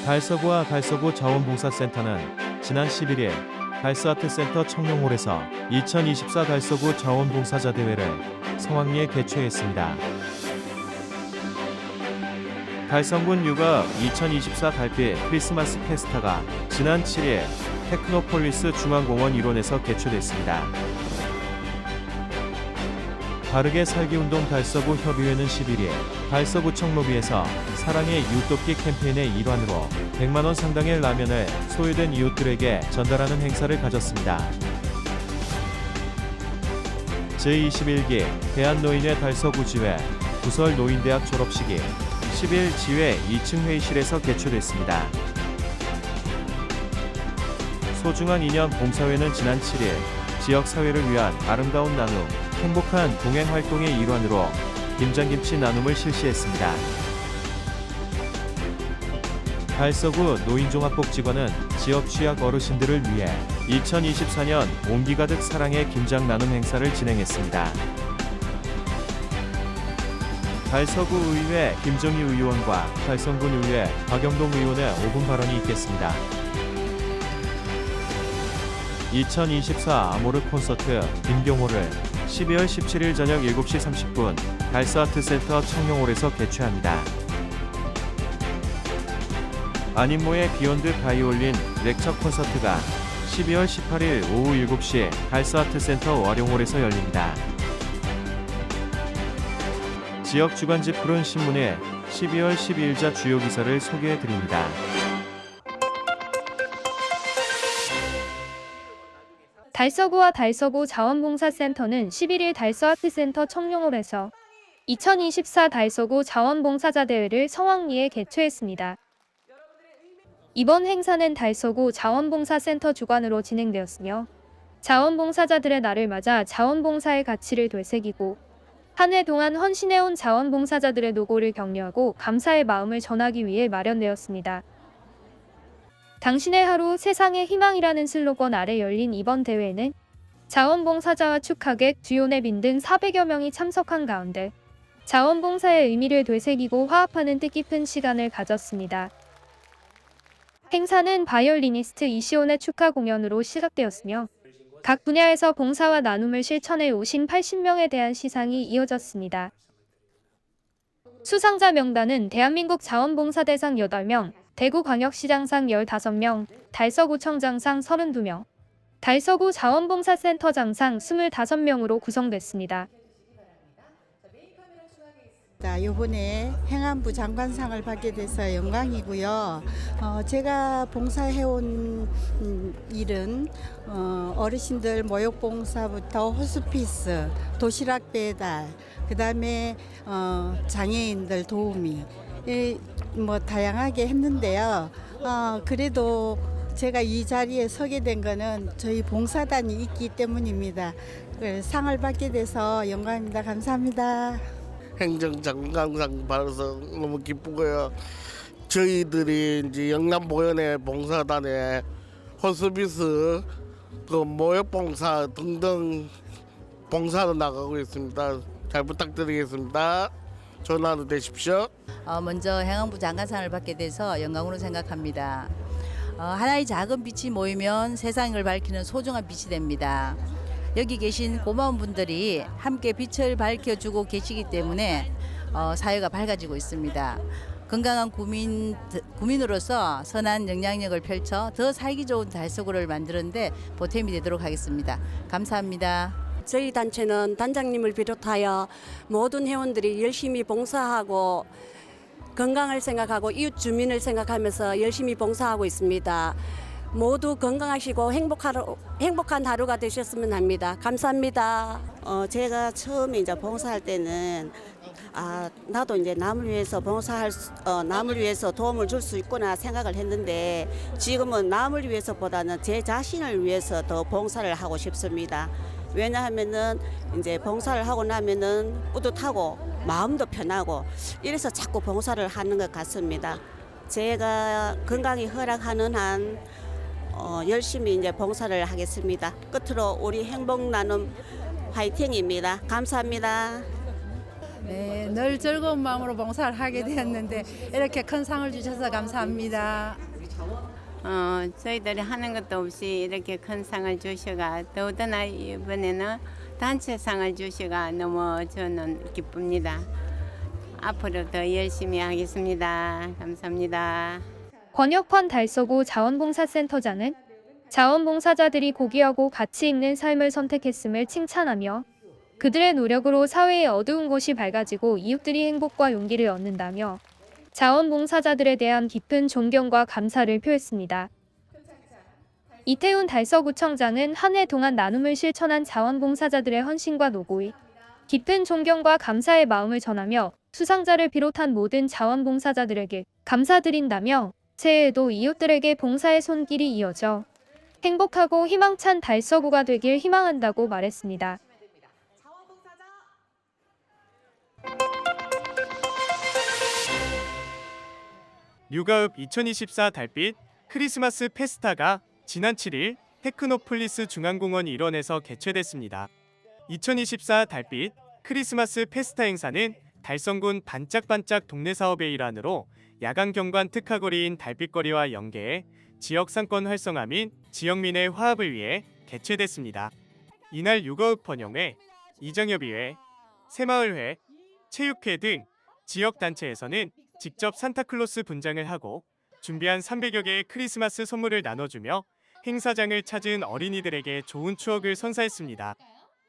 달서구와 달서구 자원봉사센터는 지난 11일 달서아트센터 청룡홀에서 2024 달서구 자원봉사자 대회를 성황리에 개최했습니다. 달성군 육아 2024 달빛 크리스마스 페스타가 지난 7일 테크노폴리스 중앙공원 일원에서 개최됐습니다. 바르게 살기 운동 달서구 협의회는 11일 달서구청 로비에서 사랑의 이웃 돕기 캠페인의 일환으로 100만 원 상당의 라면을 소외된 이웃들에게 전달하는 행사를 가졌습니다. 제21기 대한노인회 달서구지회 부설 노인대학 졸업식이 10일 지회 2층 회의실에서 개최됐습니다. 소중한 인연 봉사회는 지난 7일 지역사회를 위한 아름다운 나눔, 행복한 동행 활동의 일환으로 김장김치 나눔을 실시했습니다. 달서구 노인종합복지관은 지역 취약 어르신들을 위해 2024년 온기 가득 사랑의 김장 나눔 행사를 진행했습니다. 달서구 의회 김정희 의원과 달성군 의회 박영동 의원의 5분 발언이 있겠습니다. 2024 아모르 콘서트 김경호를 12월 17일 저녁 7시 30분 달서아트센터 청룡홀에서 개최합니다. 아님모의 비욘드 바이올린 렉처 콘서트가 12월 18일 오후 7시 달서아트센터 월용홀에서 열립니다. 지역 주간지 푸른 신문에 12월 12일자 주요 기사를 소개해드립니다. 달서구와 달서구 자원봉사센터는 11일 달서아트센터 청룡홀에서 2024 달서구 자원봉사자 대회를 성황리에 개최했습니다. 이번 행사는 달서구 자원봉사센터 주관으로 진행되었으며 자원봉사자들의 날을 맞아 자원봉사의 가치를 되새기고 한 해 동안 헌신해온 자원봉사자들의 노고를 격려하고 감사의 마음을 전하기 위해 마련되었습니다. 당신의 하루 세상의 희망이라는 슬로건 아래 열린 이번 대회에는 자원봉사자와 축하객, 주요내빈 등 400여 명이 참석한 가운데 자원봉사의 의미를 되새기고 화합하는 뜻깊은 시간을 가졌습니다. 행사는 바이올리니스트 이시온의 축하 공연으로 시작되었으며 각 분야에서 봉사와 나눔을 실천해 오신 80명에 대한 시상이 이어졌습니다. 수상자 명단은 대한민국 자원봉사대상 8명, 대구광역시장상 15명, 달서구청장상 32명, 달서구 자원봉사센터장상 25명으로 구성됐습니다. 이번에 행안부 장관상을 받게 돼서 영광이고요. 제가 봉사해온 일은 어르신들 모욕봉사부터 호스피스, 도시락 배달, 그 다음에 장애인들 도우미 뭐 다양하게 했는데요. 그래도 제가 이 자리에 서게 된 거는 저희 봉사단이 있기 때문입니다. 상을 받게 돼서 영광입니다. 감사합니다. 행정장관상 받아서 너무 기쁘고요. 저희들이 이제 영남보현의 봉사단에 호스피스, 모욕봉사 등등 봉사로 나가고 있습니다. 잘 부탁드리겠습니다. 좋은 하루 되십시오. 먼저 행안부 장관상을 받게 돼서 영광으로 생각합니다. 하나의 작은 빛이 모이면 세상을 밝히는 소중한 빛이 됩니다. 여기 계신 고마운 분들이 함께 빛을 밝혀주고 계시기 때문에 사회가 밝아지고 있습니다. 건강한 구민으로서 선한 영향력을 펼쳐 더 살기 좋은 달서구를 만드는데 보탬이 되도록 하겠습니다. 감사합니다. 저희 단체는 단장님을 비롯하여 모든 회원들이 열심히 봉사하고 건강을 생각하고 이웃 주민을 생각하면서 열심히 봉사하고 있습니다. 모두 건강하시고 행복한 하루가 되셨으면 합니다. 감사합니다. 제가 처음에 이제 봉사할 때는 나도 이제 남을 위해서 남을 위해서 도움을 줄 수 있구나 생각을 했는데 지금은 남을 위해서보다는 제 자신을 위해서 더 봉사를 하고 싶습니다. 왜냐하면은 이제 봉사를 하고 나면은 뿌듯하고 마음도 편하고 이래서 자꾸 봉사를 하는 것 같습니다. 제가 건강이 허락하는 한 열심히 이제 봉사를 하겠습니다. 끝으로 우리 행복 나눔 화이팅입니다. 감사합니다. 네, 늘 즐거운 마음으로 봉사를 하게 되었는데 이렇게 큰 상을 주셔서 감사합니다. 저희들이 하는 것도 없이 이렇게 큰 상을 주셔가 더더나 이번에는 단체상을 주셔가 너무 저는 기쁩니다. 앞으로 더 열심히 하겠습니다. 감사합니다. 권혁환 달서구 자원봉사센터장은 자원봉사자들이 고귀하고 가치 있는 삶을 선택했음을 칭찬하며 그들의 노력으로 사회의 어두운 곳이 밝아지고 이웃들이 행복과 용기를 얻는다며 자원봉사자들에 대한 깊은 존경과 감사를 표했습니다. 이태훈 달서구청장은 한 해 동안 나눔을 실천한 자원봉사자들의 헌신과 노고에 깊은 존경과 감사의 마음을 전하며 수상자를 비롯한 모든 자원봉사자들에게 감사드린다며 새해에도 이웃들에게 봉사의 손길이 이어져 행복하고 희망찬 달서구가 되길 희망한다고 말했습니다. 뉴가읍 2024 달빛 크리스마스 페스타가 지난 7일 테크노폴리스 중앙공원 일원에서 개최됐습니다. 2024 달빛 크리스마스 페스타 행사는 달성군 반짝반짝 동네 사업의 일환으로 야간 경관 특화거리인 달빛거리와 연계해 지역 상권 활성화 및 지역민의 화합을 위해 개최됐습니다. 이날 유가읍 번영회, 이정협의회, 새마을회, 체육회 등 지역 단체에서는 직접 산타클로스 분장을 하고 준비한 300여 개의 크리스마스 선물을 나눠주며 행사장을 찾은 어린이들에게 좋은 추억을 선사했습니다.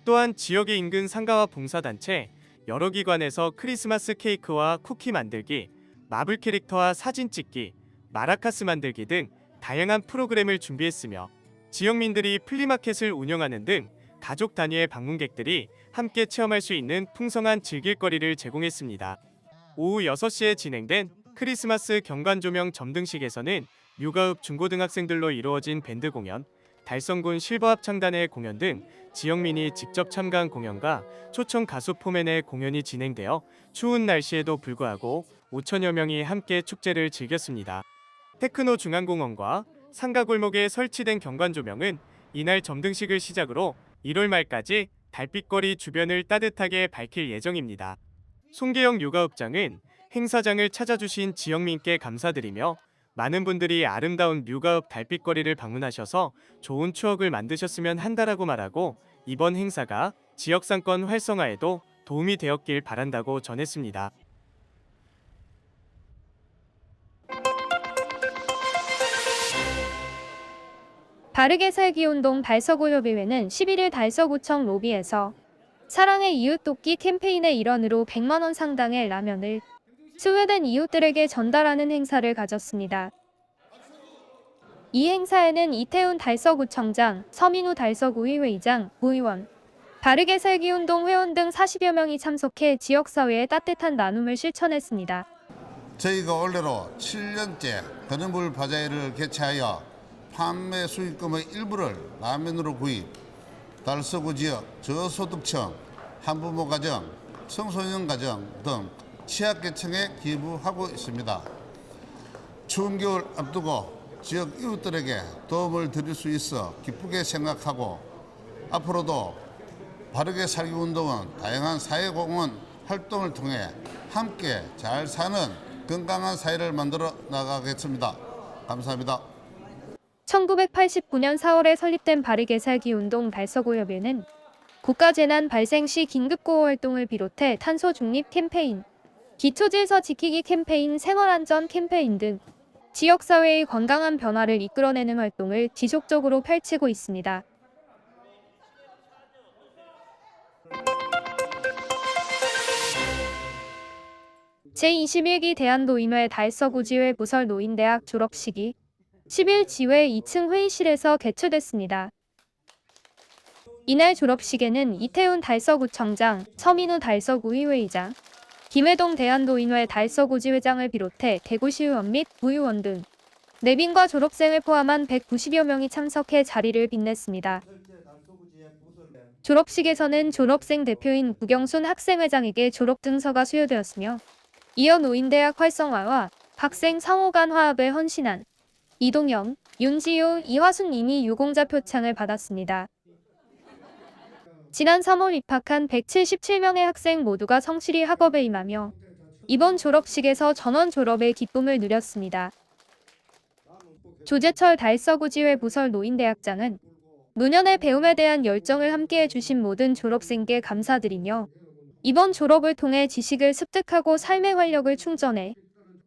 또한 지역의 인근 상가와 봉사단체, 여러 기관에서 크리스마스 케이크와 쿠키 만들기, 마블 캐릭터와 사진 찍기, 마라카스 만들기 등 다양한 프로그램을 준비했으며 지역민들이 플리마켓을 운영하는 등 가족 단위의 방문객들이 함께 체험할 수 있는 풍성한 즐길거리를 제공했습니다. 오후 6시에 진행된 크리스마스 경관조명 점등식에서는 유가읍 중고등학생들로 이루어진 밴드 공연, 달성군 실버합창단의 공연 등 지역민이 직접 참가한 공연과 초청 가수 포맨의 공연이 진행되어 추운 날씨에도 불구하고 5천여 명이 함께 축제를 즐겼습니다. 테크노 중앙공원과 상가골목에 설치된 경관조명은 이날 점등식을 시작으로 1월 말까지 달빛거리 주변을 따뜻하게 밝힐 예정입니다. 송계영 유가읍장은 행사장을 찾아주신 지역민께 감사드리며 많은 분들이 아름다운 유가읍 달빛거리를 방문하셔서 좋은 추억을 만드셨으면 한다라고 말하고 이번 행사가 지역상권 활성화에도 도움이 되었길 바란다고 전했습니다. 바르게 살기 운동 달서구협의회는 11일 달서구청 로비에서 사랑의 이웃 돕기 캠페인의 일환으로 100만 원 상당의 라면을 소외된 이웃들에게 전달하는 행사를 가졌습니다. 이 행사에는 이태훈 달서구청장, 서민우 달서구의회의장, 부의원, 바르게 살기 운동 회원 등 40여 명이 참석해 지역사회에 따뜻한 나눔을 실천했습니다. 저희가 올해로 7년째 더는불 바자회를 개최하여 판매 수익금의 일부를 라면으로 구입, 달서구 지역 저소득층, 한부모 가정, 청소년 가정 등 취약계층에 기부하고 있습니다. 추운 겨울 앞두고 지역 이웃들에게 도움을 드릴 수 있어 기쁘게 생각하고 앞으로도 바르게 살기 운동은 다양한 사회공헌 활동을 통해 함께 잘 사는 건강한 사회를 만들어 나가겠습니다. 감사합니다. 1989년 4월에 설립된 바르게 살기 운동 달서구협의회는 국가재난 발생 시 긴급구호 활동을 비롯해 탄소 중립 캠페인, 기초질서 지키기 캠페인, 생활안전 캠페인 등 지역사회의 건강한 변화를 이끌어내는 활동을 지속적으로 펼치고 있습니다. 제21기 대한노인회 달서구지회 부설 노인대학 졸업식이 10일 지회 2층 회의실에서 개최됐습니다. 이날 졸업식에는 이태훈 달서구청장, 서민우 달서구의회의장, 김해동 대한노인회 달서구지회장을 비롯해 대구시의원 및 부의원 등 내빈과 졸업생을 포함한 190여 명이 참석해 자리를 빛냈습니다. 졸업식에서는 졸업생 대표인 구경순 학생회장에게 졸업증서가 수여되었으며 이어 노인대학 활성화와 학생 상호 간 화합에 헌신한 이동영, 윤지효, 이화순 님이 유공자 표창을 받았습니다. 지난 3월 입학한 177명의 학생 모두가 성실히 학업에 임하며 이번 졸업식에서 전원 졸업의 기쁨을 누렸습니다. 조재철 달서구지회 부설 노인대학장은 노년의 배움에 대한 열정을 함께해 주신 모든 졸업생께 감사드리며 이번 졸업을 통해 지식을 습득하고 삶의 활력을 충전해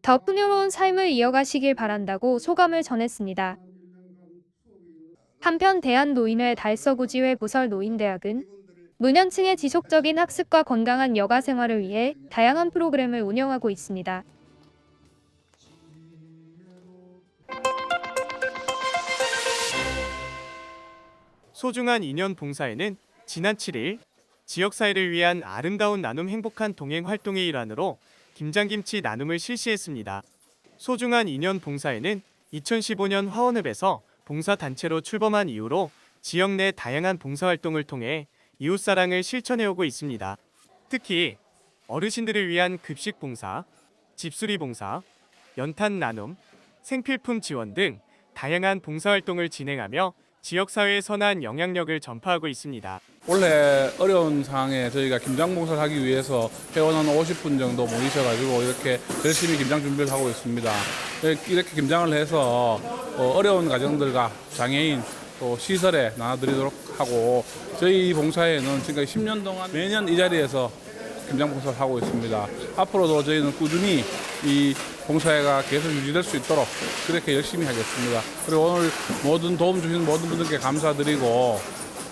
더 풍요로운 삶을 이어가시길 바란다고 소감을 전했습니다. 한편 대한노인회 달서구지회 부설 노인대학은 노년층의 지속적인 학습과 건강한 여가 생활을 위해 다양한 프로그램을 운영하고 있습니다. 소중한 인연 봉사에는 지난 7일 지역사회를 위한 아름다운 나눔 행복한 동행 활동의 일환으로 김장김치 나눔을 실시했습니다. 소중한 인연 봉사에는 2015년 화원읍에서 봉사단체로 출범한 이후로 지역 내 다양한 봉사활동을 통해 이웃사랑을 실천해오고 있습니다. 특히 어르신들을 위한 급식 봉사, 집수리 봉사, 연탄 나눔, 생필품 지원 등 다양한 봉사활동을 진행하며 지역사회의 선한 영향력을 전파하고 있습니다. 원래 어려운 상황에 저희가 김장 봉사를 하기 위해서 회원 한 50분 정도 모이셔가지고 이렇게 열심히 김장 준비를 하고 있습니다. 이렇게 김장을 해서 어려운 가정들과 장애인 또 시설에 나눠드리도록 하고 저희 봉사회는 지금까지 10년 동안 매년 이 자리에서 김장 봉사를 하고 있습니다. 앞으로도 저희는 꾸준히 이 봉사회가 계속 유지될 수 있도록 그렇게 열심히 하겠습니다. 그리고 오늘 모든 도움 주신 모든 분들께 감사드리고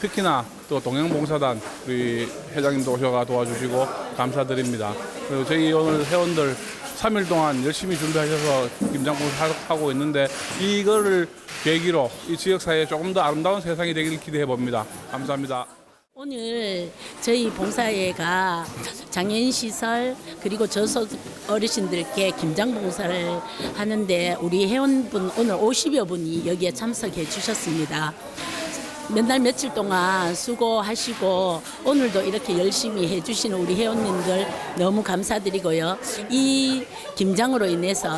특히나 또 동행봉사단 우리 회장님도 오셔가 도와주시고 감사드립니다. 그리고 저희 오늘 회원들 3일 동안 열심히 준비하셔서 김장봉사 하고 있는데 이거를 계기로 이 지역사회에 조금 더 아름다운 세상이 되기를 기대해 봅니다. 감사합니다. 오늘 저희 봉사회가 장애인 시설 그리고 저소득 어르신들께 김장 봉사를 하는데 우리 회원분 오늘 50여 분이 여기에 참석해 주셨습니다. 몇 날 며칠 동안 수고하시고 오늘도 이렇게 열심히 해주시는 우리 회원님들 너무 감사드리고요. 이 김장으로 인해서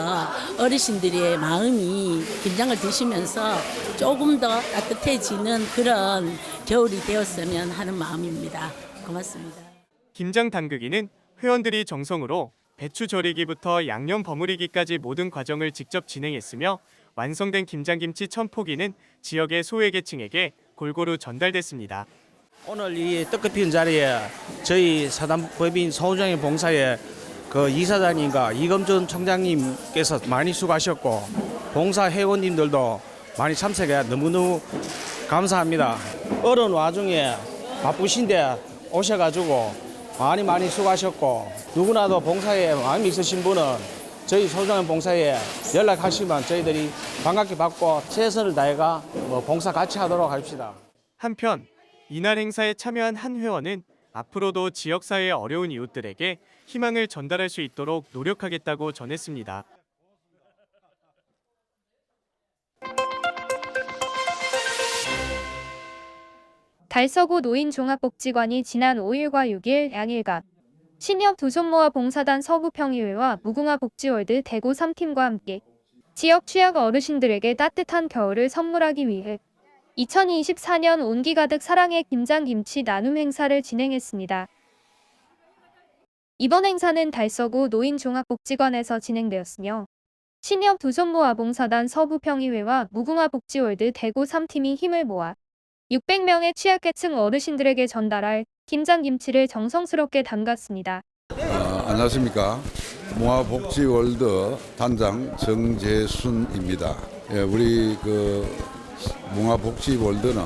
어르신들의 마음이 김장을 드시면서 조금 더 따뜻해지는 그런 겨울이 되었으면 하는 마음입니다. 고맙습니다. 김장 담그기는 회원들이 정성으로 배추 절이기부터 양념 버무리기까지 모든 과정을 직접 진행했으며 완성된 김장김치 1000포기는 지역의 소외계층에게 골고루 전달됐습니다. 오늘 이 뜻깊은 자리에 저희 사단법인 소중한 봉사에 그 이사장님과 이금준 총장님께서 많이 수고하셨고 봉사 회원님들도 많이 참석해 너무너무 감사합니다. 어려운 와중에 바쁘신데 오셔가지고 많이 수고하셨고 누구나도 봉사에 마음이 있으신 분은 저희 소중한 봉사에 연락하시면 저희들이 반갑게 받고 최선을 다해가 봉사 같이 하도록 합시다. 한편 이날 행사에 참여한 한 회원은 앞으로도 지역사회의 어려운 이웃들에게 희망을 전달할 수 있도록 노력하겠다고 전했습니다. 달서구 노인종합복지관이 지난 5일과 6일 양일간 신협 두손모아 봉사단 서구평의회와 무궁화 복지월드 대구 3팀과 함께 지역 취약 어르신들에게 따뜻한 겨울을 선물하기 위해 2024년 온기 가득 사랑의 김장김치 나눔 행사를 진행했습니다. 이번 행사는 달서구 노인종합복지관에서 진행되었으며 신협 두손모아 봉사단 서구평의회와 무궁화 복지월드 대구 3팀이 힘을 모아 600명의 취약계층 어르신들에게 전달할 김장김치를 정성스럽게 담갔습니다. 안녕하십니까. 뭉화복지월드 단장 정재순입니다. 예, 우리 그 뭉화복지월드는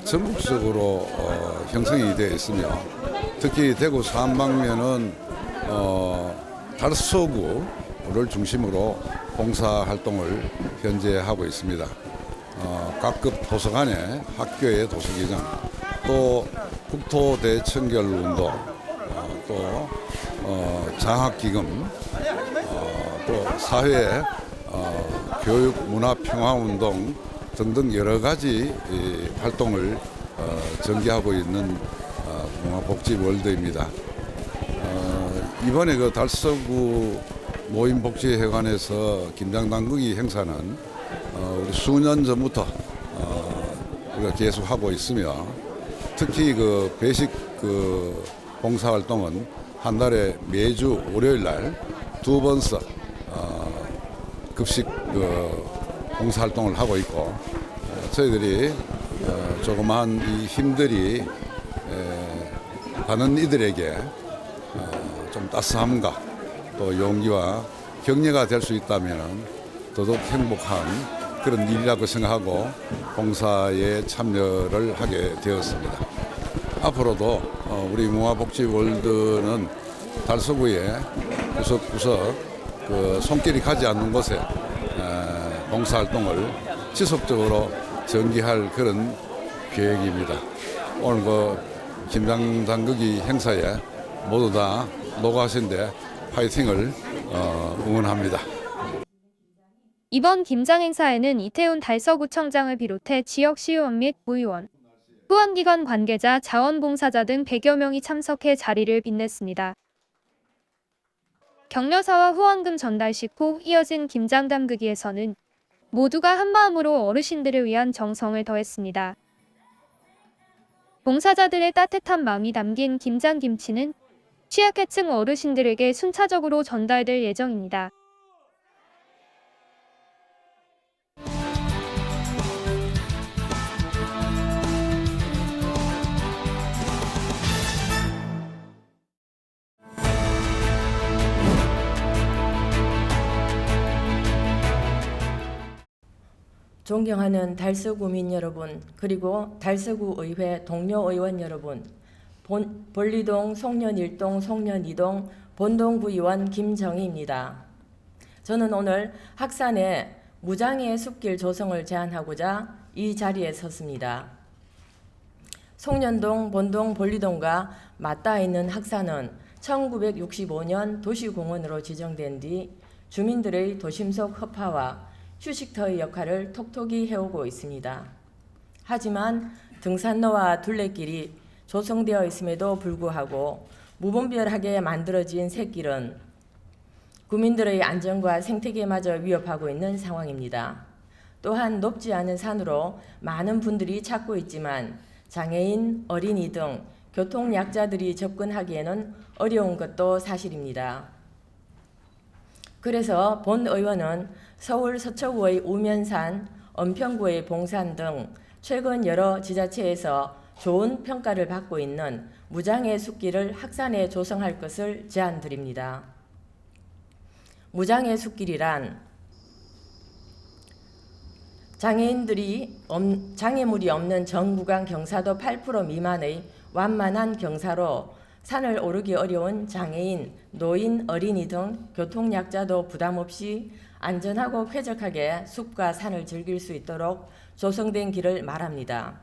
전국적으로 형성이 되어 있으며 특히 대구 사방면은 달서구를 중심으로 봉사활동을 현재 하고 있습니다. 각급 도서관에 학교의 도서기장 또 국토대청결운동 또 장학기금 또 사회 교육문화평화운동 등등 여러 가지 활동을 전개하고 있는 뭉화복지월드입니다. 이번에 그 달서구 노인복지회관에서 김장담그기 행사는 우리 수년 전부터 우리가 계속 하고 있으며 특히 그 배식 그 봉사활동은 한 달에 매주 월요일 날 2번씩 급식 그 봉사활동을 하고 있고 저희들이 조그마한 이 힘들이 가는 이들에게 좀 따스함과 또 용기와 격려가 될 수 있다면 더더욱 행복한 그런 일이라고 생각하고 봉사에 참여를 하게 되었습니다. 앞으로도 우리 문화복지월드는 달서구의 구석구석 그 손길이 가지 않는 곳에 봉사활동을 지속적으로 전개할 그런 계획입니다. 오늘 그 김장당국이 행사에 모두 다 노가신데 파이팅을 응원합니다. 이번 김장 행사에는 이태훈 달서구청장을 비롯해 지역 시의원 및 구의원, 후원기관 관계자, 자원봉사자 등 100여 명이 참석해 자리를 빛냈습니다. 격려사와 후원금 전달식 후 이어진 김장 담그기에서는 모두가 한마음으로 어르신들을 위한 정성을 더했습니다. 봉사자들의 따뜻한 마음이 담긴 김장김치는 취약계층 어르신들에게 순차적으로 전달될 예정입니다. 존경하는 달서구민 여러분, 그리고 달서구 의회 동료 의원 여러분, 본리동, 송년 1동, 송년 2동, 본동구의원 김정희입니다. 저는 오늘 학산에 무장애 숲길 조성을 제안하고자 이 자리에 섰습니다. 송년동, 본동, 본리동과 맞닿아 있는 학산은 1965년 도시공원으로 지정된 뒤 주민들의 도심 속 허파와 휴식터의 역할을 톡톡히 해오고 있습니다. 하지만 등산로와 둘레길이 조성되어 있음에도 불구하고 무분별하게 만들어진 샛길은 구민들의 안전과 생태계마저 위협하고 있는 상황입니다. 또한 높지 않은 산으로 많은 분들이 찾고 있지만 장애인, 어린이 등 교통약자들이 접근하기에는 어려운 것도 사실입니다. 그래서 본 의원은 서울 서초구의 우면산, 은평구의 봉산 등 최근 여러 지자체에서 좋은 평가를 받고 있는 무장애 숲길을 학산에 조성할 것을 제안드립니다. 무장애 숲길이란 장애물이 없는 전구간 경사도 8% 미만의 완만한 경사로 산을 오르기 어려운 장애인, 노인, 어린이 등 교통약자도 부담 없이 안전하고 쾌적하게 숲과 산을 즐길 수 있도록 조성된 길을 말합니다.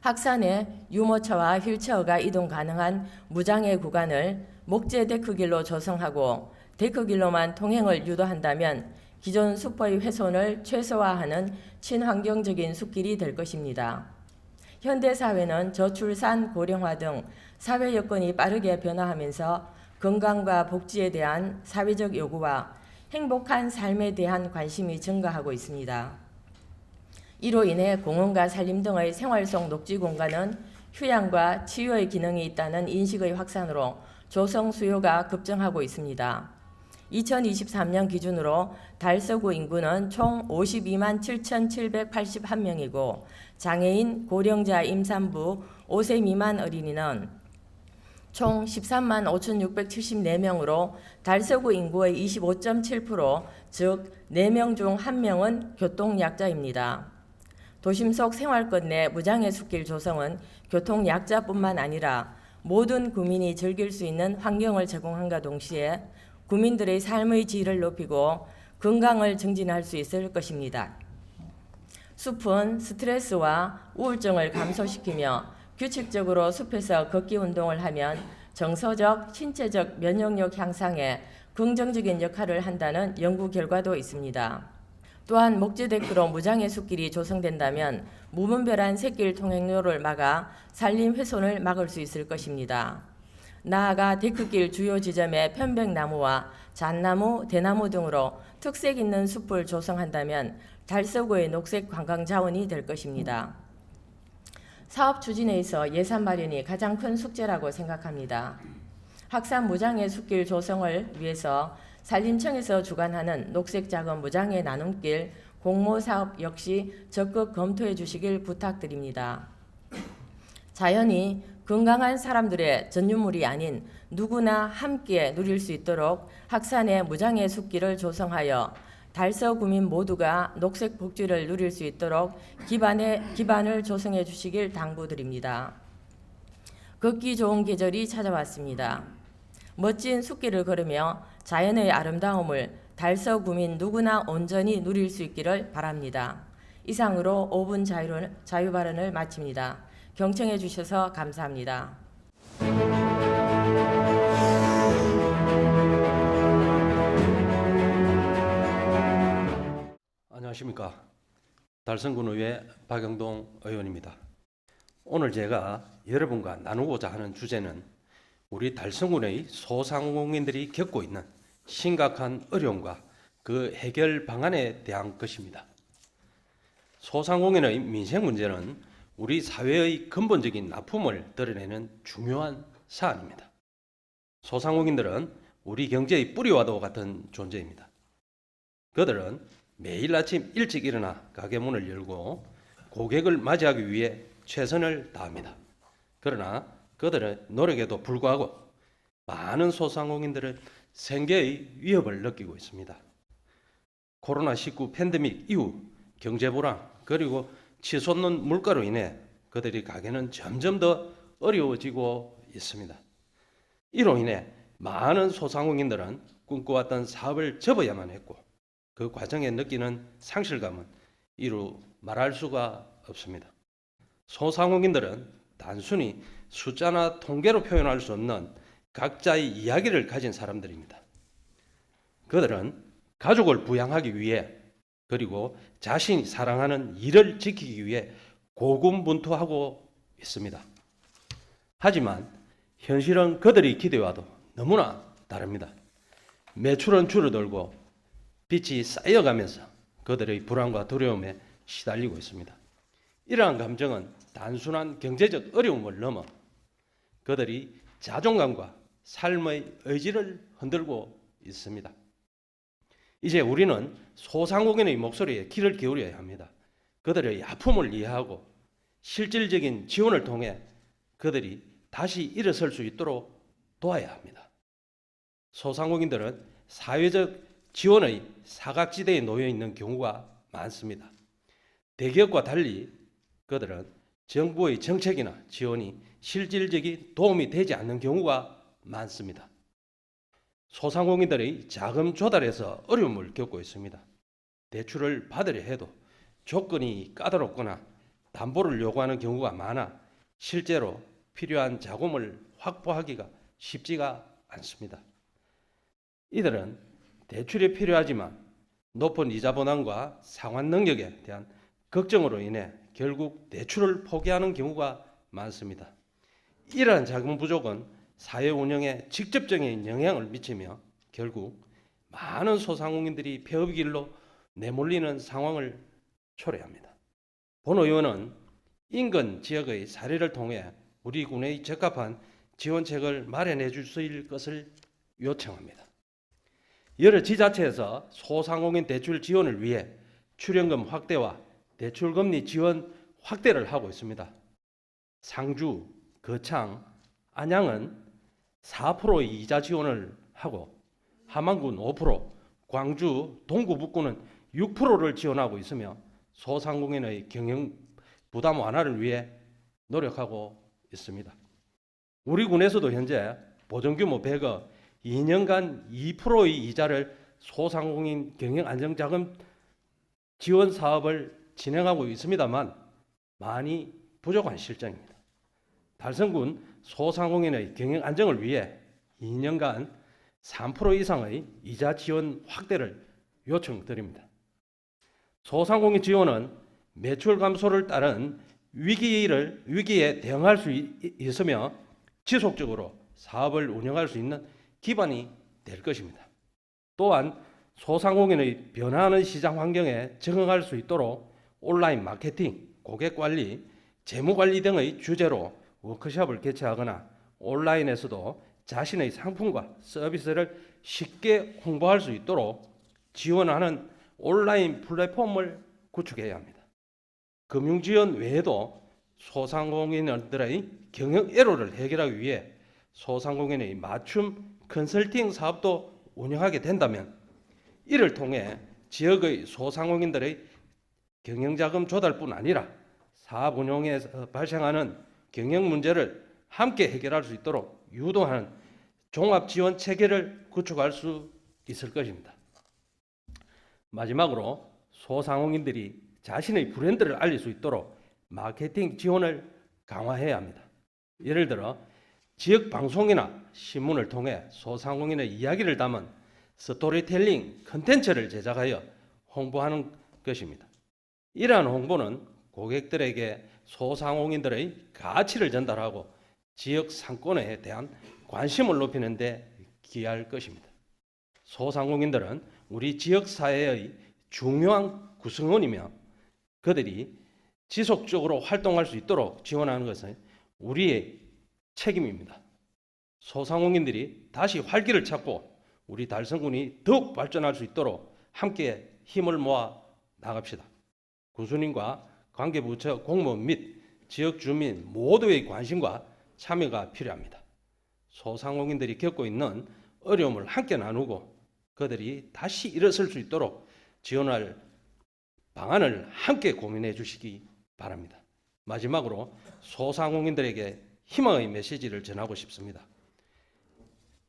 학산에 유모차와 휠체어가 이동 가능한 무장애 구간을 목재 데크길로 조성하고 데크길로만 통행을 유도한다면 기존 숲의 훼손을 최소화하는 친환경적인 숲길이 될 것입니다. 현대사회는 저출산, 고령화 등 사회 여건이 빠르게 변화하면서 건강과 복지에 대한 사회적 요구와 행복한 삶에 대한 관심이 증가하고 있습니다. 이로 인해 공원과 산림 등의 생활 속 녹지 공간은 휴양과 치유의 기능이 있다는 인식의 확산으로 조성 수요가 급증하고 있습니다. 2023년 기준으로 달서구 인구는 총 52만 7,781명이고 장애인, 고령자, 임산부, 5세 미만 어린이는 총 13만 5,674명으로 달서구 인구의 25.7%, 즉 4명 중 1명은 교통약자입니다. 도심 속 생활권 내 무장애 숲길 조성은 교통약자뿐만 아니라 모든 구민이 즐길 수 있는 환경을 제공함과 동시에 구민들의 삶의 질을 높이고 건강을 증진할 수 있을 것입니다. 숲은 스트레스와 우울증을 감소시키며 규칙적으로 숲에서 걷기 운동을 하면 정서적, 신체적 면역력 향상에 긍정적인 역할을 한다는 연구 결과도 있습니다. 또한 목재 데크로 무장애 숲길이 조성된다면 무분별한 샛길 통행로를 막아 산림 훼손을 막을 수 있을 것입니다. 나아가 데크길 주요 지점에 편백나무와 잣나무, 대나무 등으로 특색 있는 숲을 조성한다면 달서구의 녹색 관광 자원이 될 것입니다. 사업 추진에 있어 예산 마련이 가장 큰 숙제라고 생각합니다. 학산 무장애 숲길 조성을 위해서 산림청에서 주관하는 녹색자금 무장애 나눔길 공모 사업 역시 적극 검토해 주시길 부탁드립니다. 자연이 건강한 사람들의 전유물이 아닌 누구나 함께 누릴 수 있도록 학산의 무장애 숲길을 조성하여 달서 구민 모두가 녹색 복지를 누릴 수 있도록 기반을 조성해 주시길 당부드립니다. 걷기 좋은 계절이 찾아왔습니다. 멋진 숲길을 걸으며 자연의 아름다움을 달서 구민 누구나 온전히 누릴 수 있기를 바랍니다. 이상으로 5분 자유 발언을 마칩니다. 경청해 주셔서 감사합니다. 안녕하십니까. 달성군의회 박영동 의원입니다. 오늘 제가 여러분과 나누고자 하는 주제는 우리 달성군의 소상공인들이 겪고 있는 심각한 어려움과 그 해결 방안에 대한 것입니다. 소상공인의 민생 문제는 우리 사회의 근본적인 아픔을 드러내는 중요한 사안입니다. 소상공인들은 우리 경제의 뿌리와도 같은 존재입니다. 그들은 매일 아침 일찍 일어나 가게 문을 열고 고객을 맞이하기 위해 최선을 다합니다. 그러나 그들의 노력에도 불구하고 많은 소상공인들은 생계의 위협을 느끼고 있습니다. 코로나19 팬데믹 이후 경제 불황 그리고 치솟는 물가로 인해 그들의 가게는 점점 더 어려워지고 있습니다. 이로 인해 많은 소상공인들은 꿈꿔왔던 사업을 접어야만 했고 그 과정에 느끼는 상실감은 이루 말할 수가 없습니다. 소상공인들은 단순히 숫자나 통계로 표현할 수 없는 각자의 이야기를 가진 사람들입니다. 그들은 가족을 부양하기 위해 그리고 자신이 사랑하는 일을 지키기 위해 고군분투하고 있습니다. 하지만 현실은 그들의 기대와도 너무나 다릅니다. 매출은 줄어들고 빚이 쌓여가면서 그들의 불안과 두려움에 시달리고 있습니다. 이러한 감정은 단순한 경제적 어려움을 넘어 그들이 자존감과 삶의 의지를 흔들고 있습니다. 이제 우리는 소상공인의 목소리에 귀를 기울여야 합니다. 그들의 아픔을 이해하고 실질적인 지원을 통해 그들이 다시 일어설 수 있도록 도와야 합니다. 소상공인들은 사회적 지원의 사각지대에 놓여 있는 경우가 많습니다. 대기업과 달리 그들은 정부의 정책이나 지원이 실질적인 도움이 되지 않는 경우가 많습니다. 소상공인들의 자금 조달에서 어려움을 겪고 있습니다. 대출을 받으려 해도 조건이 까다롭거나 담보를 요구하는 경우가 많아 실제로 필요한 자금을 확보하기가 쉽지가 않습니다. 이들은 대출이 필요하지만 높은 이자 부담과 상환 능력에 대한 걱정으로 인해 결국 대출을 포기하는 경우가 많습니다. 이러한 자금 부족은 사회 운영에 직접적인 영향을 미치며 결국 많은 소상공인들이 폐업의 길로 내몰리는 상황을 초래합니다. 본 의원은 인근 지역의 사례를 통해 우리 군의 적합한 지원책을 마련해 주실 것을 요청합니다. 여러 지자체에서 소상공인 대출 지원을 위해 출연금 확대와 대출금리 지원 확대를 하고 있습니다. 상주, 거창, 안양은 4%의 이자 지원을 하고 함안군 5%, 광주, 동구 북구는 6%를 지원하고 있으며 소상공인의 경영 부담 완화를 위해 노력하고 있습니다. 우리 군에서도 현재 보전규모 100억, 2년간 2%의 이자를 소상공인 경영 안정자금 지원 사업을 진행하고 있습니다만 많이 부족한 실정입니다. 달성군 소상공인의 경영 안정을 위해 2년간 3% 이상의 이자 지원 확대를 요청드립니다. 소상공인 지원은 매출 감소를 따른 위기에 대응할 수 있으며 지속적으로 사업을 운영할 수 있는 기반이 될 것입니다. 또한 소상공인의 변화하는 시장 환경에 적응할 수 있도록 온라인 마케팅, 고객 관리, 재무관리 등의 주제로 워크숍을 개최하거나 온라인에서도 자신의 상품과 서비스를 쉽게 홍보할 수 있도록 지원하는 온라인 플랫폼을 구축해야 합니다. 금융지원 외에도 소상공인들의 경영 애로를 해결하기 위해 소상공인의 맞춤 컨설팅 사업도 운영하게 된다면 이를 통해 지역의 소상공인들의 경영자금 조달뿐 아니라 사업 운영에서 발생하는 경영 문제를 함께 해결할 수 있도록 유도하는 종합지원 체계를 구축할 수 있을 것입니다. 마지막으로 소상공인들이 자신의 브랜드를 알릴 수 있도록 마케팅 지원을 강화해야 합니다. 예를 들어 지역 방송이나 신문을 통해 소상공인의 이야기를 담은 스토리텔링 컨텐츠를 제작하여 홍보하는 것입니다. 이러한 홍보는 고객들에게 소상공인들의 가치를 전달하고 지역 상권에 대한 관심을 높이는 데 기여할 것입니다. 소상공인들은 우리 지역사회의 중요한 구성원이며 그들이 지속적으로 활동할 수 있도록 지원하는 것은 우리의 책임입니다. 소상공인들이 다시 활기를 찾고 우리 달성군이 더욱 발전할 수 있도록 함께 힘을 모아 나갑시다. 군수님과 관계부처 공무원 및 지역 주민 모두의 관심과 참여가 필요합니다. 소상공인들이 겪고 있는 어려움을 함께 나누고 그들이 다시 일어설 수 있도록 지원할 방안을 함께 고민해 주시기 바랍니다. 마지막으로 소상공인들에게 희망의 메시지를 전하고 싶습니다.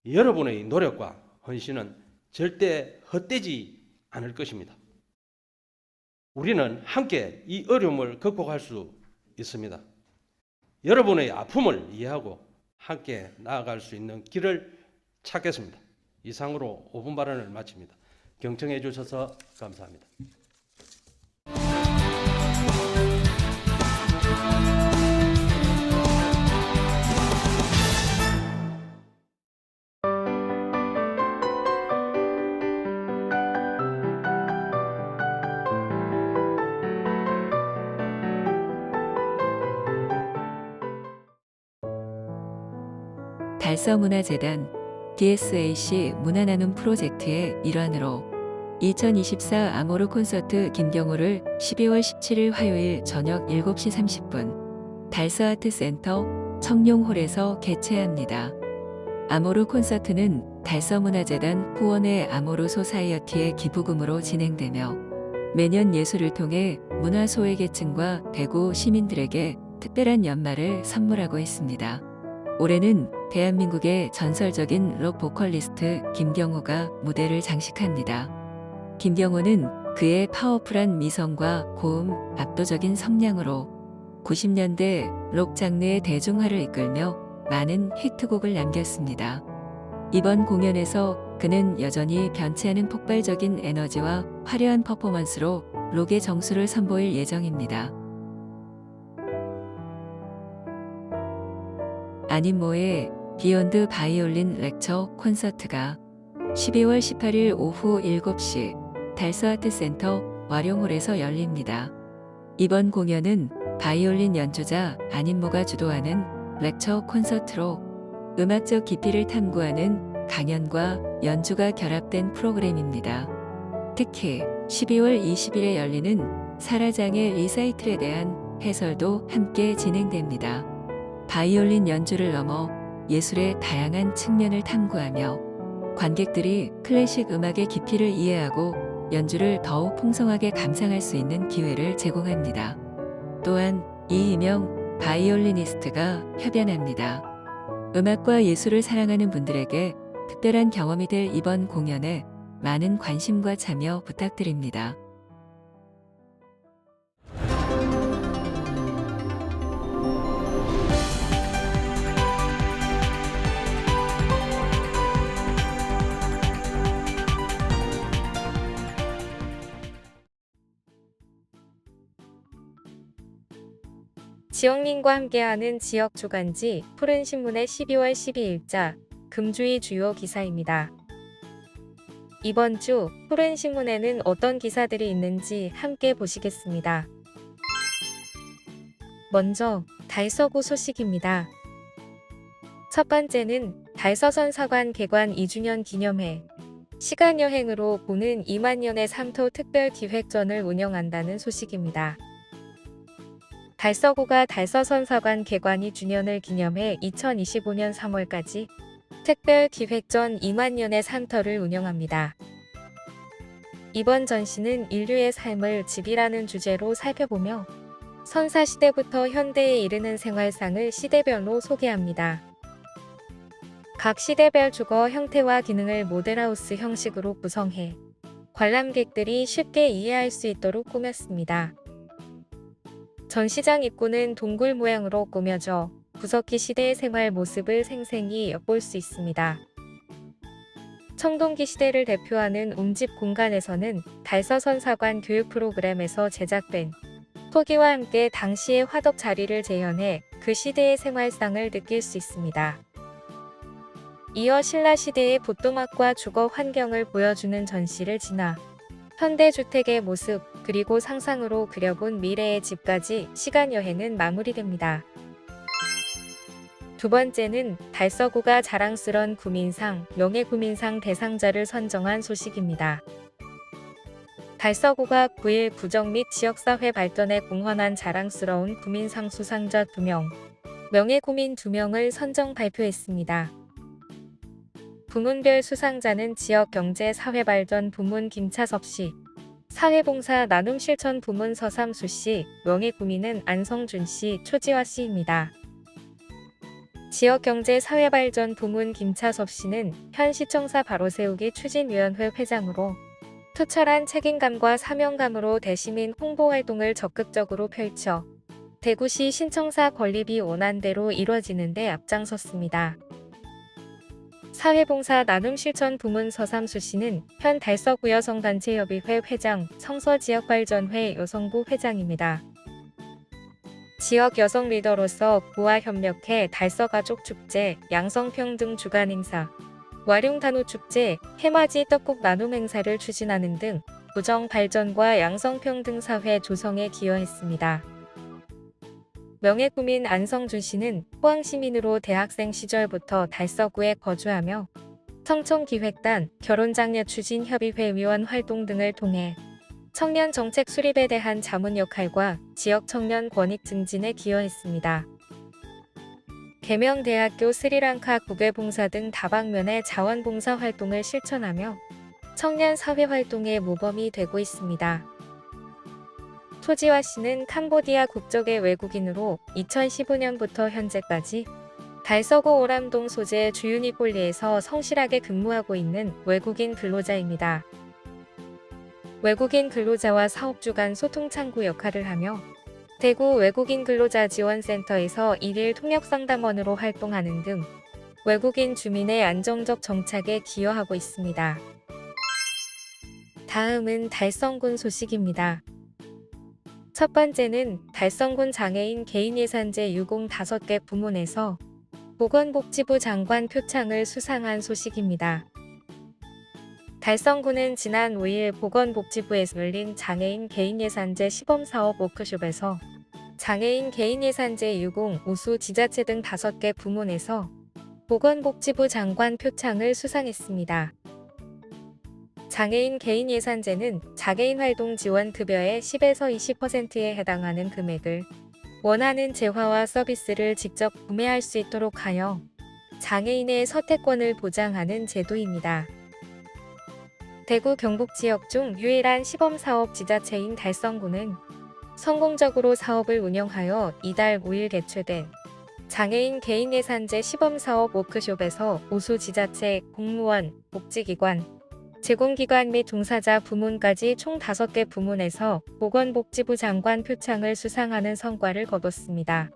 여러분의 노력과 헌신은 절대 헛되지 않을 것입니다. 우리는 함께 이 어려움을 극복할 수 있습니다. 여러분의 아픔을 이해하고 함께 나아갈 수 있는 길을 찾겠습니다. 이상으로 5분 발언을 마칩니다. 경청해 주셔서 감사합니다. 달서문화재단 DSAC 문화나눔 프로젝트의 일환으로 2024 아모르 콘서트 김경호를 12월 17일 화요일 저녁 7시 30분 달서아트센터 청룡홀에서 개최합니다. 아모르 콘서트는 달서문화재단 후원의 아모르 소사이어티의 기부금으로 진행되며 매년 예술을 통해 문화 소외계층과 대구 시민들에게 특별한 연말을 선물하고 있습니다. 올해는 대한민국의 전설적인 록 보컬리스트 김경호가 무대를 장식합니다. 김경호는 그의 파워풀한 미성과 고음, 압도적인 성량으로 90년대 록 장르의 대중화를 이끌며 많은 히트곡을 남겼습니다. 이번 공연에서 그는 여전히 변치 않은 폭발적인 에너지와 화려한 퍼포먼스로 록의 정수를 선보일 예정입니다. 아님모의 비욘드 바이올린 렉처 콘서트가 12월 18일 오후 7시 달서아트센터 와룡홀에서 열립니다. 이번 공연은 바이올린 연주자 아님모가 주도하는 렉처 콘서트로 음악적 깊이를 탐구하는 강연과 연주가 결합된 프로그램입니다. 특히 12월 20일에 열리는 사라장의 리사이틀에 대한 해설도 함께 진행됩니다. 바이올린 연주를 넘어 예술의 다양한 측면을 탐구하며 관객들이 클래식 음악의 깊이를 이해하고 연주를 더욱 풍성하게 감상할 수 있는 기회를 제공합니다. 또한 이희명 바이올리니스트가 협연합니다. 음악과 예술을 사랑하는 분들에게 특별한 경험이 될 이번 공연에 많은 관심과 참여 부탁드립니다. 지역민과 함께하는 지역 주간지 푸른신문의 12월 12일자 금주의 주요 기사입니다. 이번 주 푸른신문에는 어떤 기사들이 있는지 함께 보시겠습니다. 먼저 달서구 소식입니다. 첫 번째는 달서선사관 개관 2주년 기념회. 시간여행으로 보는 2만 년의 삼토 특별기획전을 운영한다는 소식입니다. 달서구가 달서선사관 개관 2주년을 기념해 2025년 3월까지 특별기획전 2만 년의 삼터를 운영합니다. 이번 전시는 인류의 삶을 집이라는 주제로 살펴보며 선사시대부터 현대에 이르는 생활상을 시대별로 소개합니다. 각 시대별 주거 형태와 기능을 모델하우스 형식으로 구성해 관람객들이 쉽게 이해할 수 있도록 꾸몄습니다. 전시장 입구는 동굴 모양으로 꾸며져 구석기 시대의 생활 모습을 생생히 엿볼 수 있습니다. 청동기 시대를 대표하는 옹집 공간에서는 달서선사관 교육 프로그램에서 제작된 토기와 함께 당시의 화덕 자리를 재현해 그 시대의 생활상을 느낄 수 있습니다. 이어 신라시대의 보도막과 주거 환경을 보여주는 전시를 지나 현대주택의 모습 그리고 상상으로 그려본 미래의 집까지 시간여행은 마무리됩니다. 두 번째는 달서구가 자랑스런 구민상, 명예구민상 대상자를 선정한 소식입니다. 달서구가 9일 구정 및 지역사회 발전에 공헌한 자랑스러운 구민상 수상자 2명, 명예구민 2명을 선정 발표했습니다. 부문별 수상자는 지역경제사회발전 부문 김차섭 씨, 사회봉사 나눔실천 부문 서삼수 씨, 명예구민은 안성준 씨, 초지화 씨입니다. 지역경제사회발전 부문 김차섭 씨는 현 시청사 바로세우기 추진위원회 회장으로 투철한 책임감과 사명감으로 대시민 홍보활동을 적극적으로 펼쳐 대구시 신청사 건립이 원안대로 이뤄지는 데 앞장섰습니다. 사회봉사 나눔실천 부문 서삼수 씨는 현 달서구 여성단체협의회 회장, 성서지역발전회 여성부 회장입니다. 지역 여성 리더로서 구와 협력해 달서가족축제, 양성평등 주간행사, 와룡단오축제, 해맞이 떡국 나눔 행사를 추진하는 등 구정 발전과 양성평등 사회 조성에 기여했습니다. 명예구민 안성준 씨는 포항시민으로 대학생 시절부터 달서구에 거주하며 청청기획단, 결혼장려 추진협의회 위원 활동 등을 통해 청년 정책 수립에 대한 자문 역할과 지역 청년 권익 증진에 기여했습니다. 계명대학교 스리랑카 국외봉사 등 다방면의 자원봉사 활동을 실천하며 청년 사회활동의 모범이 되고 있습니다. 초지화 씨는 캄보디아 국적의 외국인으로 2015년부터 현재까지 달서구 오람동 소재 주유니폴리에서 성실하게 근무하고 있는 외국인 근로자입니다. 외국인 근로자와 사업주 간 소통창구 역할을 하며 대구 외국인 근로자 지원센터에서 일일 통역상담원으로 활동하는 등 외국인 주민의 안정적 정착에 기여하고 있습니다. 다음은 달성군 소식입니다. 첫 번째는 달성군 장애인 개인예산제 유공 5개 부문에서 보건복지부 장관 표창을 수상한 소식입니다. 달성군은 지난 5일 보건복지부에서 열린 장애인 개인예산제 시범사업 워크숍에서 장애인 개인예산제 유공, 우수 지자체 등 5개 부문에서 보건복지부 장관 표창을 수상했습니다. 장애인 개인예산제는 장애인 활동 지원 급여의 10에서 20%에 해당하는 금액을 원하는 재화와 서비스를 직접 구매할 수 있도록 하여 장애인의 선택권을 보장하는 제도입니다. 대구 경북 지역 중 유일한 시범사업 지자체인 달성군은 성공적으로 사업을 운영하여 이달 5일 개최된 장애인 개인예산제 시범사업 워크숍에서 우수 지자체, 공무원, 복지기관, 제공기관 및 종사자 부문까지 총 5개 부문에서 보건복지부 장관 표창을 수상하는 성과를 거뒀습니다.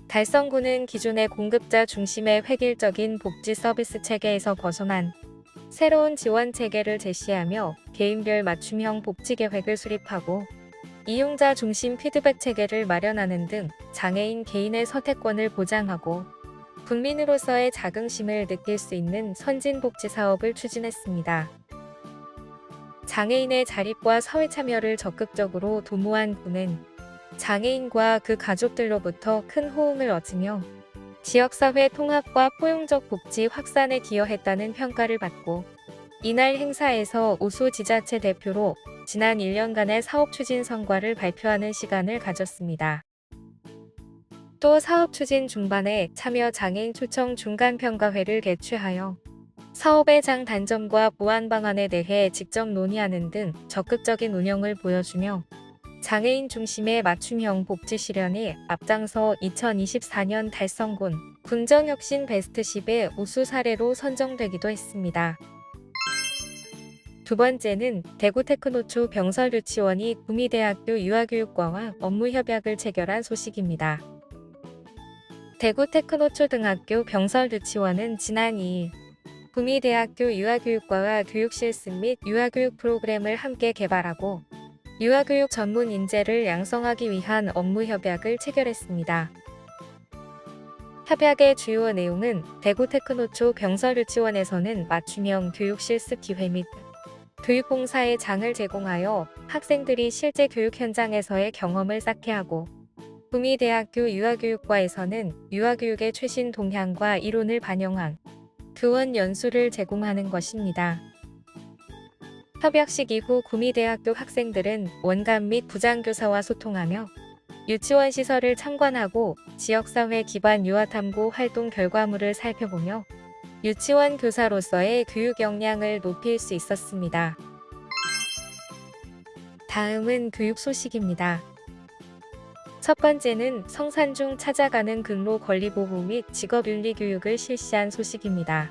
달성군은 기존의 공급자 중심의 획일적인 복지 서비스 체계에서 벗어난 새로운 지원 체계를 제시하며 개인별 맞춤형 복지 계획을 수립하고 이용자 중심 피드백 체계를 마련하는 등 장애인 개인의 선택권을 보장하고 국민으로서의 자긍심을 느낄 수 있는 선진복지 사업을 추진했습니다. 장애인의 자립과 사회 참여를 적극적으로 도모한 군은 장애인과 그 가족들로부터 큰 호응을 얻으며 지역사회 통합과 포용적 복지 확산에 기여했다는 평가를 받고 이날 행사에서 우수지자체 대표로 지난 1년간의 사업 추진 성과를 발표하는 시간을 가졌습니다. 또 사업 추진 중반에 참여 장애인 초청 중간평가회를 개최하여 사업의 장단점과 보완 방안에 대해 직접 논의하는 등 적극적인 운영을 보여주며 장애인 중심의 맞춤형 복지 실현에 앞장서 2024년 달성군 군정혁신 베스트 10의 우수 사례로 선정되기도 했습니다. 두 번째는 대구테크노초 병설유치원이 구미대학교 유아교육과와 업무협약을 체결한 소식입니다. 대구테크노초등학교 병설유치원은 지난 2일 구미대학교 유아교육과와 교육실습 및 유아교육 프로그램을 함께 개발하고 유아교육 전문 인재를 양성하기 위한 업무협약을 체결했습니다. 협약의 주요 내용은 대구테크노초 병설유치원에서는 맞춤형 교육실습 기회 및 교육봉사의 장을 제공하여 학생들이 실제 교육 현장에서의 경험을 쌓게 하고 구미대학교 유아교육과에서는 유아교육의 최신 동향과 이론을 반영한 교원 연수를 제공하는 것입니다. 협약식 이후 구미대학교 학생들은 원감 및 부장교사와 소통하며 유치원 시설을 참관하고 지역사회 기반 유아탐구 활동 결과물을 살펴보며 유치원 교사로서의 교육 역량을 높일 수 있었습니다. 다음은 교육 소식입니다. 첫 번째는 성산 중 찾아가는 근로 권리 보호 및 직업윤리 교육을 실시한 소식입니다.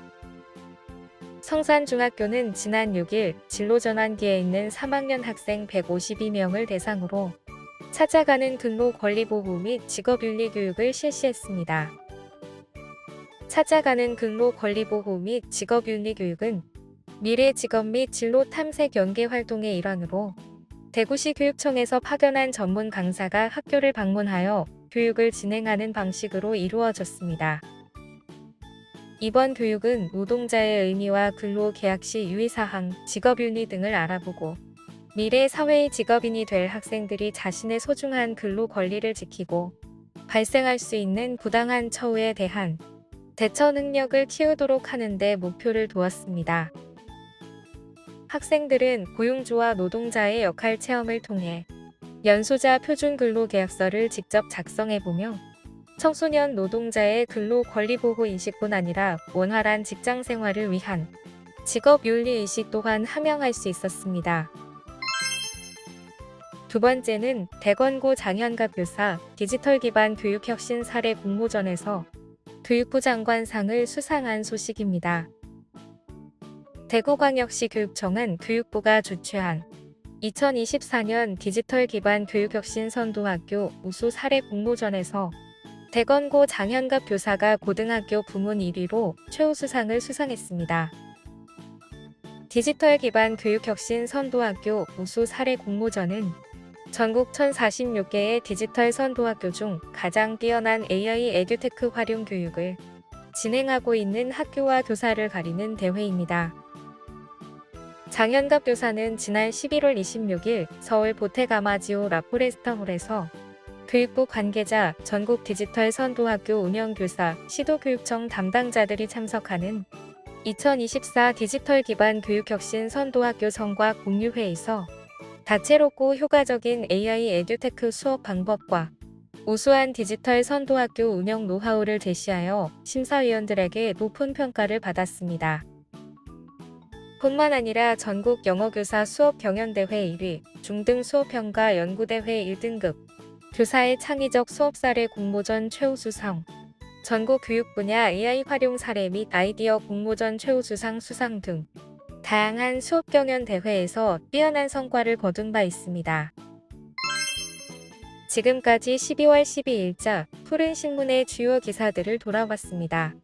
성산중학교는 지난 6일 진로전환기에 있는 3학년 학생 152명을 대상으로 찾아가는 근로 권리 보호 및 직업윤리 교육을 실시했습니다. 찾아가는 근로 권리 보호 및 직업윤리 교육은 미래 직업 및 진로 탐색 연계 활동의 일환으로 대구시 교육청에서 파견한 전문 강사가 학교를 방문하여 교육을 진행하는 방식으로 이루어졌습니다. 이번 교육은 노동자의 의미와 근로 계약 시 유의사항, 직업윤리 등을 알아보고 미래 사회의 직업인이 될 학생들이 자신의 소중한 근로 권리를 지키고 발생할 수 있는 부당한 처우에 대한 대처 능력을 키우도록 하는 데 목표를 두었습니다. 학생들은 고용주와 노동자의 역할 체험을 통해 연소자 표준 근로계약서를 직접 작성해보며 청소년 노동자의 근로 권리 보호 인식뿐 아니라 원활한 직장 생활을 위한 직업 윤리 의식 또한 함양할 수 있었습니다. 두 번째는 대건고 장현갑 교사 디지털 기반 교육 혁신 사례 공모전에서 교육부 장관상을 수상한 소식입니다. 대구광역시 교육청은 교육부가 주최한 2024년 디지털 기반 교육 혁신 선도학교 우수 사례 공모전에서 대건고 장현갑 교사가 고등학교 부문 1위로 최우수상을 수상했습니다. 디지털 기반 교육혁신 선도학교 우수 사례 공모전은 전국 1046개의 디지털 선도학교 중 가장 뛰어난 AI 에듀테크 활용 교육을 진행하고 있는 학교와 교사를 가리는 대회입니다. 장현갑 교사는 지난 11월 26일 서울 보테가마지오 라포레스터홀에서 교육부 관계자, 전국 디지털 선도학교 운영교사, 시도교육청 담당자들이 참석하는 2024 디지털 기반 교육혁신 선도학교 성과 공유회에서 다채롭고 효과적인 AI 에듀테크 수업 방법과 우수한 디지털 선도학교 운영 노하우를 제시하여 심사위원들에게 높은 평가를 받았습니다. 뿐만 아니라 전국 영어교사 수업 경연대회 1위, 중등 수업평가 연구대회 1등급, 교사의 창의적 수업 사례 공모전 최우수상, 전국 교육 분야 AI 활용 사례 및 아이디어 공모전 최우수상 수상 등 다양한 수업 경연 대회에서 뛰어난 성과를 거둔 바 있습니다. 지금까지 12월 12일자 푸른신문의 주요 기사들을 돌아봤습니다.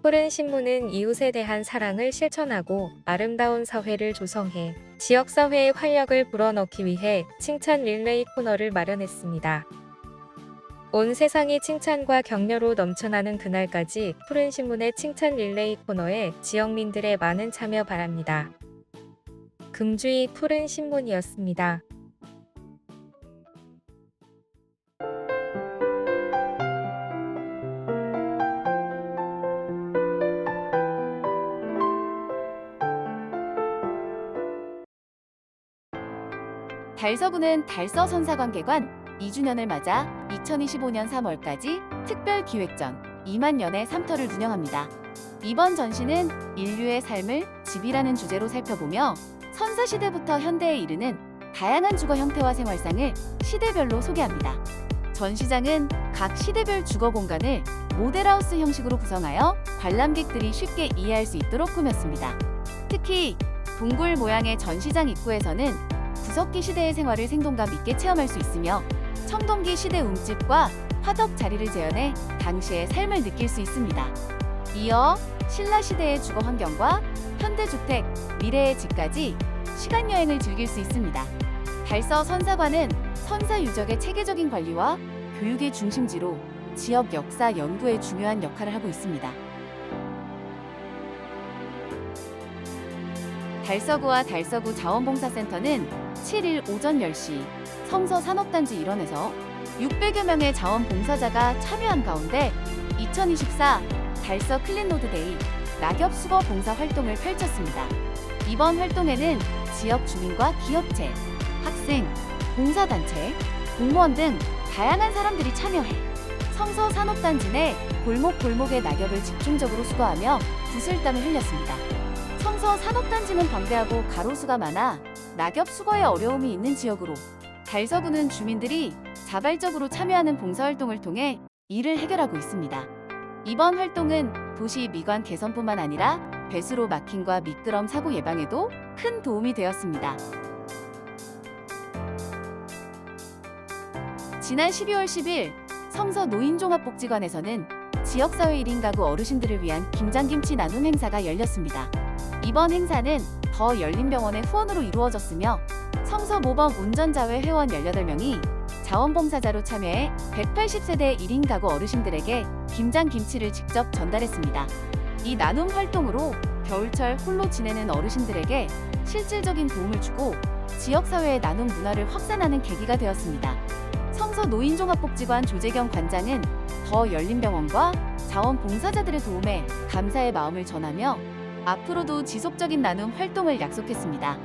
푸른신문은 이웃에 대한 사랑을 실천하고 아름다운 사회를 조성해 지역사회의 활력을 불어넣기 위해 칭찬 릴레이 코너를 마련했습니다. 온 세상이 칭찬과 격려로 넘쳐나는 그날까지 푸른신문의 칭찬 릴레이 코너에 지역민들의 많은 참여 바랍니다. 금주의 푸른신문이었습니다. 달서구는 달서 선사관계관 2주년을 맞아 2025년 3월까지 특별기획전 2만 년의 삼터를 운영합니다. 이번 전시는 인류의 삶을 집이라는 주제로 살펴보며 선사시대부터 현대에 이르는 다양한 주거 형태와 생활상을 시대별로 소개합니다. 전시장은 각 시대별 주거 공간을 모델하우스 형식으로 구성하여 관람객들이 쉽게 이해할 수 있도록 꾸몄습니다. 특히 동굴 모양의 전시장 입구에서는 구석기 시대의 생활을 생동감 있게 체험할 수 있으며 청동기 시대 움집과 화덕 자리를 재현해 당시의 삶을 느낄 수 있습니다. 이어 신라 시대의 주거 환경과 현대주택, 미래의 집까지 시간여행을 즐길 수 있습니다. 달서 선사관은 선사 유적의 체계적인 관리와 교육의 중심지로 지역 역사 연구에 중요한 역할을 하고 있습니다. 달서구와 달서구 자원봉사센터는 7일 오전 10시 성서 산업단지 일원에서 600여 명의 자원봉사자가 참여한 가운데 2024 달서 클린로드데이 낙엽 수거 봉사 활동을 펼쳤습니다. 이번 활동에는 지역 주민과 기업체, 학생, 봉사단체, 공무원 등 다양한 사람들이 참여해 성서 산업단지 내 골목골목의 낙엽을 집중적으로 수거하며 구슬땀을 흘렸습니다. 성서 산업단지는 방대하고 가로수가 많아 낙엽 수거에 어려움이 있는 지역으로 달서구는 주민들이 자발적으로 참여하는 봉사활동을 통해 이를 해결하고 있습니다. 이번 활동은 도시 미관 개선뿐만 아니라 배수로 막힘과 미끄럼 사고 예방에도 큰 도움이 되었습니다. 지난 12월 10일 성서 노인종합복지관에서는 지역사회 1인 가구 어르신들을 위한 김장김치 나눔 행사가 열렸습니다. 이번 행사는 더 열린병원의 후원으로 이루어졌으며 성서 모범 운전자회 회원 18명이 자원봉사자로 참여해 180세대 1인 가구 어르신들에게 김장김치를 직접 전달했습니다. 이 나눔 활동으로 겨울철 홀로 지내는 어르신들에게 실질적인 도움을 주고 지역사회의 나눔 문화를 확산하는 계기가 되었습니다. 성서 노인종합복지관 조재경 관장은 더 열린병원과 자원봉사자들의 도움에 감사의 마음을 전하며 앞으로도 지속적인 나눔 활동을 약속했습니다.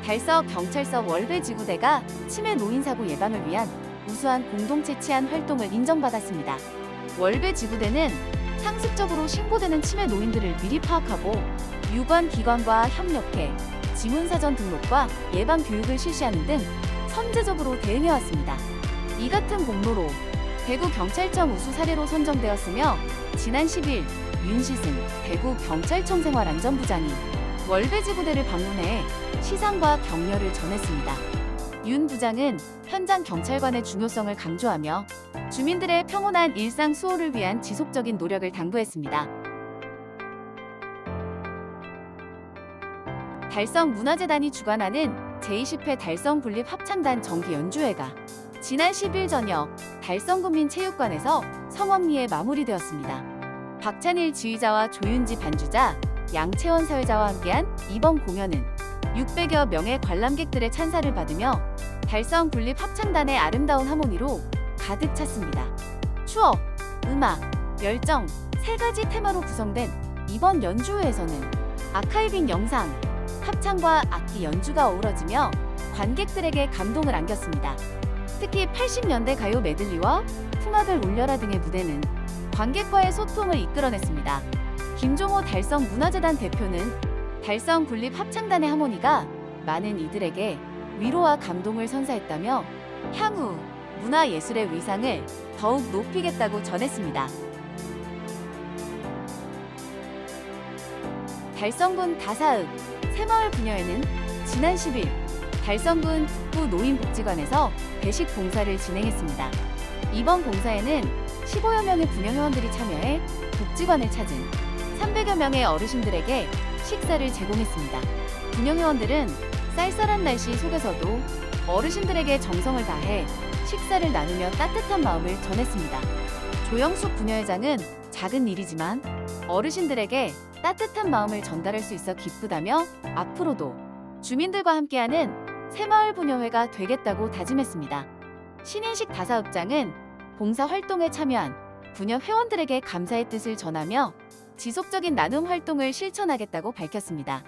달서 경찰서 월배지구대가 치매 노인사고 예방을 위한 우수한 공동체 치안 활동을 인정받았습니다. 월배지구대는 상습적으로 신고되는 치매 노인들을 미리 파악하고 유관기관과 협력해 지문사전 등록과 예방 교육을 실시하는 등 선제적으로 대응해왔습니다. 이 같은 공로로 대구경찰청 우수 사례로 선정되었으며 지난 10일 윤시승 대구경찰청 생활안전부장이 월배지구대를 방문해 시상과 격려를 전했습니다. 윤 부장은 현장 경찰관의 중요성을 강조하며 주민들의 평온한 일상 수호를 위한 지속적인 노력을 당부했습니다. 달성문화재단이 주관하는 제20회 달성군립합창단 정기연주회가 지난 10일 저녁 달성군민체육관에서 성원리에 마무리되었습니다. 박찬일 지휘자와 조윤지 반주자, 양채원 사회자와 함께한 이번 공연은 600여 명의 관람객들의 찬사를 받으며 달성군립합창단의 아름다운 하모니로 가득 찼습니다. 추억, 음악, 열정, 3가지 테마로 구성된 이번 연주회에서는 아카이빙 영상, 합창과 악기 연주가 어우러지며 관객들에게 감동을 안겼습니다. 특히 80년대 가요 메들리와 풍악을 울려라 등의 무대는 관객과의 소통을 이끌어냈습니다. 김종호 달성문화재단 대표는 달성군립합창단의 하모니가 많은 이들에게 위로와 감동을 선사했다며 향후 문화예술의 위상을 더욱 높이겠다고 전했습니다. 달성군 다사읍 새마을 부녀회는 지난 10일 달성군 북부노인복지관에서 배식 봉사를 진행했습니다. 이번 봉사에는 15여 명의 부녀회원들이 참여해 복지관을 찾은 300여 명의 어르신들에게 식사를 제공했습니다. 부녀회원들은 쌀쌀한 날씨 속에서도 어르신들에게 정성을 다해 식사를 나누며 따뜻한 마음을 전했습니다. 조영숙 부녀회장은 작은 일이지만 어르신들에게 따뜻한 마음을 전달할 수 있어 기쁘다며 앞으로도 주민들과 함께하는 새마을 부녀회가 되겠다고 다짐했습니다. 신인식 다사읍장은 봉사활동에 참여한 부녀 회원들에게 감사의 뜻을 전하며 지속적인 나눔 활동을 실천하겠다고 밝혔습니다.